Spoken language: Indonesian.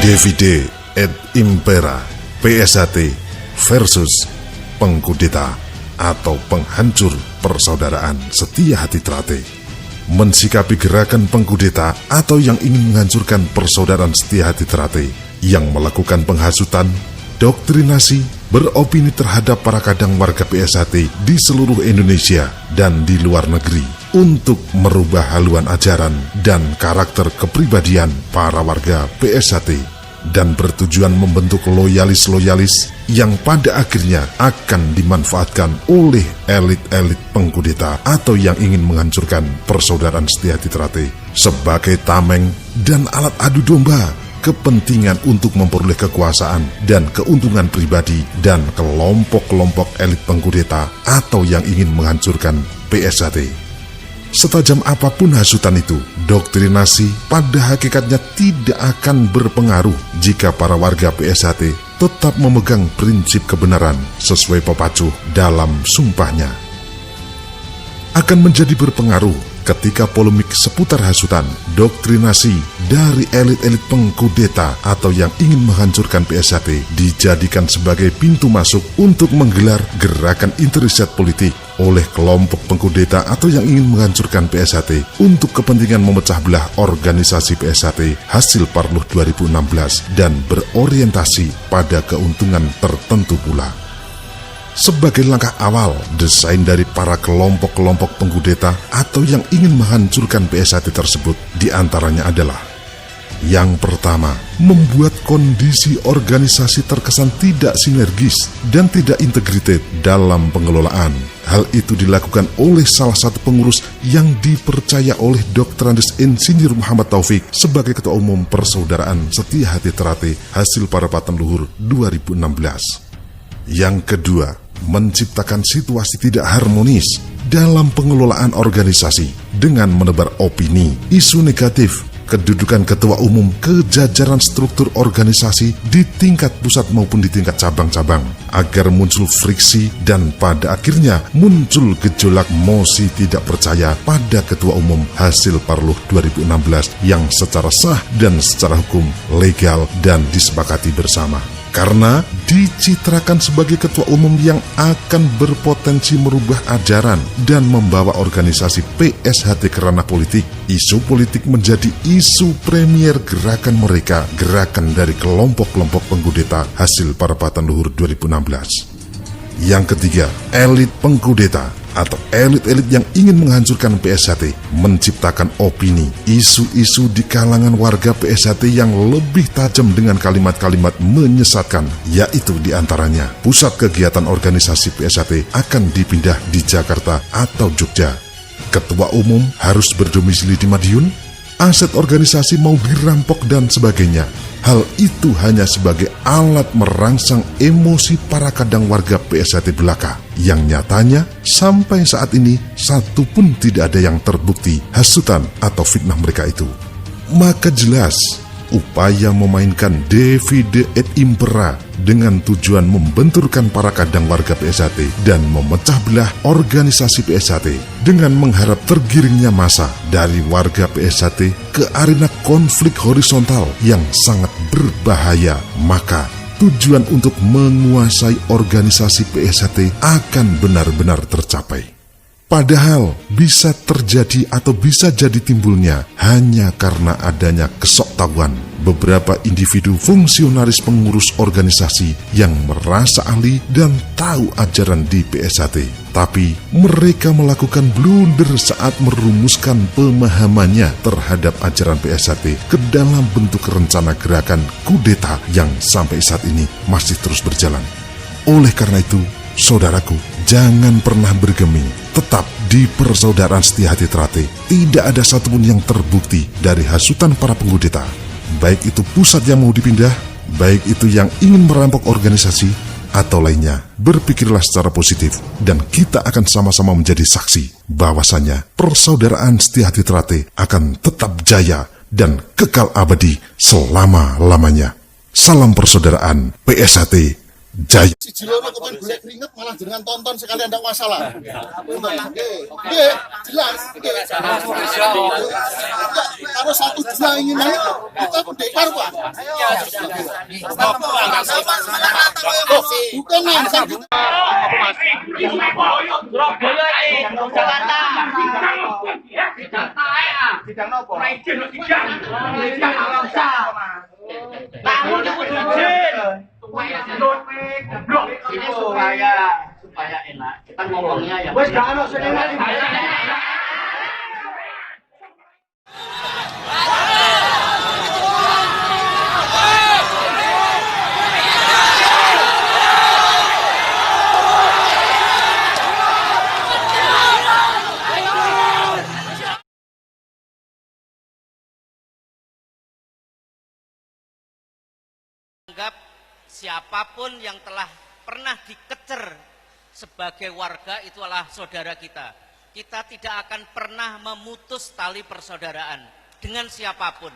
Divide et Impera PSHT versus pengkudeta atau penghancur persaudaraan Setia Hati Trate. Mensikapi gerakan pengkudeta atau yang ingin menghancurkan persaudaraan Setia Hati Trate yang melakukan penghasutan, doktrinasi, beropini terhadap para kadang warga PSHT di seluruh Indonesia dan di luar negeri untuk merubah haluan ajaran dan karakter kepribadian para warga PSHT dan bertujuan membentuk loyalis-loyalis yang pada akhirnya akan dimanfaatkan oleh elit-elit pengkudeta atau yang ingin menghancurkan persaudaraan Setia Hati Trate sebagai tameng dan alat adu domba kepentingan untuk memperoleh kekuasaan dan keuntungan pribadi dan kelompok-kelompok elit pengkudeta atau yang ingin menghancurkan PSHT. Setajam apapun hasutan itu, doktrinasi pada hakikatnya tidak akan berpengaruh jika para warga PSHT tetap memegang prinsip kebenaran sesuai pepacuh dalam sumpahnya. Akan menjadi berpengaruh ketika polemik seputar hasutan, doktrinasi dari elit-elit pengkudeta atau yang ingin menghancurkan PSHT dijadikan sebagai pintu masuk untuk menggelar gerakan interiset politik oleh kelompok pengkudeta atau yang ingin menghancurkan PSHT untuk kepentingan memecah belah organisasi PSHT hasil Parluh 2016 dan berorientasi pada keuntungan tertentu pula. Sebagai langkah awal, desain dari para kelompok-kelompok pengkudeta atau yang ingin menghancurkan PSHT tersebut diantaranya adalah: yang pertama, membuat kondisi organisasi terkesan tidak sinergis dan tidak integritas dalam pengelolaan. Hal itu dilakukan oleh salah satu pengurus yang dipercaya oleh Dr. Andes Insinyur Muhammad Taufik sebagai Ketua Umum Persaudaraan Setia Hati Trate hasil Parapatan Luhur 2016. Yang kedua, menciptakan situasi tidak harmonis dalam pengelolaan organisasi dengan menebar opini, isu negatif, kedudukan ketua umum ke jajaran struktur organisasi di tingkat pusat maupun di tingkat cabang-cabang, agar muncul friksi dan pada akhirnya muncul gejolak mosi tidak percaya pada ketua umum hasil Parluh 2016 yang secara sah dan secara hukum legal dan disepakati bersama. Karena dicitrakan sebagai ketua umum yang akan berpotensi merubah ajaran dan membawa organisasi PSHT ke ranah politik. Isu politik menjadi isu premier gerakan mereka, gerakan dari kelompok-kelompok pengkudeta hasil Parapatan Luhur 2016. Yang ketiga, elit pengkudeta atau elit-elit yang ingin menghancurkan PSHT menciptakan opini, isu-isu di kalangan warga PSHT yang lebih tajam dengan kalimat-kalimat menyesatkan, yaitu diantaranya pusat kegiatan organisasi PSHT akan dipindah di Jakarta atau Jogja, ketua umum harus berdomisili di Madiun, aset organisasi mau dirampok dan sebagainya. Hal itu hanya sebagai alat merangsang emosi para kadang warga PSHT belaka, yang nyatanya sampai saat ini satu pun tidak ada yang terbukti hasutan atau fitnah mereka itu. Maka jelas upaya memainkan divide et impera dengan tujuan membenturkan para kadang warga PSHT dan memecah belah organisasi PSHT dengan mengharap tergiringnya massa dari warga PSHT ke arena konflik horizontal yang sangat berbahaya. Maka tujuan untuk menguasai organisasi PSHT akan benar-benar tercapai. Padahal bisa terjadi atau bisa jadi timbulnya hanya karena adanya kesoktahuan beberapa individu fungsionaris pengurus organisasi yang merasa ahli dan tahu ajaran di PSHT. Tapi mereka melakukan blunder saat merumuskan pemahamannya terhadap ajaran PSHT ke dalam bentuk rencana gerakan kudeta yang sampai saat ini masih terus berjalan. Oleh karena itu, saudaraku, jangan pernah bergeming. Tetap di Persaudaraan Setia Hati Trate tidak ada satupun yang terbukti dari hasutan para pengkudeta. Baik itu pusat yang mau dipindah, baik itu yang ingin merampok organisasi, atau lainnya. Berpikirlah secara positif dan kita akan sama-sama menjadi saksi bahwasanya Persaudaraan Setia Hati Trate akan tetap jaya dan kekal abadi selama-lamanya. Salam persaudaraan PSHT Jaya. Si Jilono kemarin boleh keringet malah jangan tonton sekalian tidak masalah. Jelas. karo satu dua inginan kita pendekar Pak. Bukan nih, Surabaya ini Jakarta. Bidang nopo? Tahu di ini supaya enak. Kita ngomongnya ya. Wes gak ono sing enak. Anggap siapapun yang telah pernah dikecer sebagai warga itu adalah saudara kita. Kita tidak akan pernah memutus tali persaudaraan dengan siapapun.